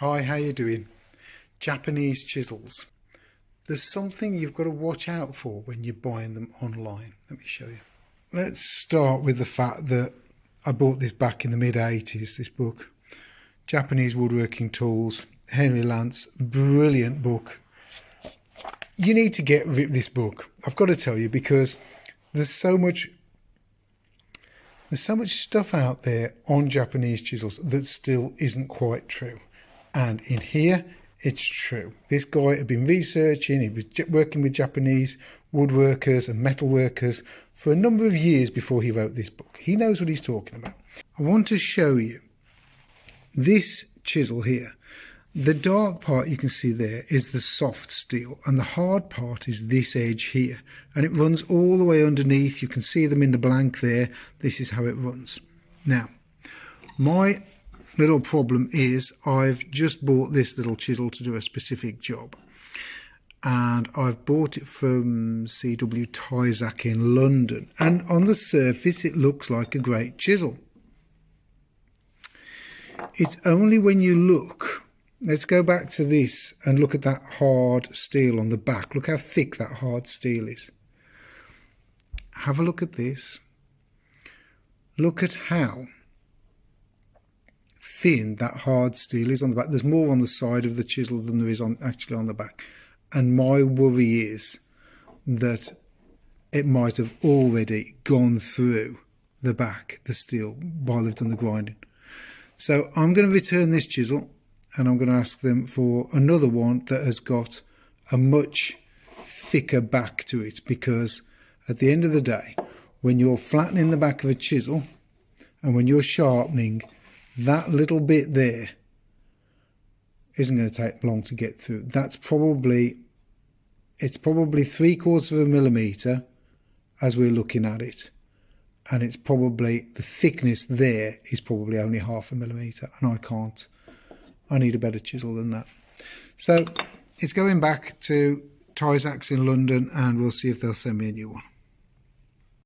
Hi, how you doing? Japanese chisels. There's something you've got to watch out for when you're buying them online. Let me show you. Let's start with the fact that I bought this back in the mid-80s, this book. Japanese Woodworking Tools, Henry Lance, brilliant book. You need to get this book, I've got to tell you, because there's so much stuff out there on Japanese chisels that still isn't quite true. And in here, it's true. This guy had been researching, he was working with Japanese woodworkers and metalworkers for a number of years before he wrote this book. He knows what he's talking about. I want to show you this chisel here. The dark part you can see there is the soft steel, and the hard part is this edge here. And it runs all the way underneath. You can see them in the blank there. This is how it runs. Now, my little problem is I've just bought this little chisel to do a specific job, and I've bought it from CW Tyzac in London, and on the surface it looks like a great chisel. It's only when you look, let's go back to this and look at that hard steel on the back. Look how thick that hard steel is. Have a look at this. Look at how thin that hard steel is on the back. There's more on the side of the chisel than there is actually on the back. And my worry is that it might have already gone through the back, the steel, while they've done the grinding. So I'm going to return this chisel, and I'm going to ask them for another one that has got a much thicker back to it, because at the end of the day, when you're flattening the back of a chisel and when you're sharpening, that little bit there isn't going to take long to get through. It's probably 3/4 of a millimetre as we're looking at it, and it's probably, the thickness there is probably only 1/2 millimetre, and I need a better chisel than that. So it's going back to Tyzac's in London, and we'll see if they'll send me a new one.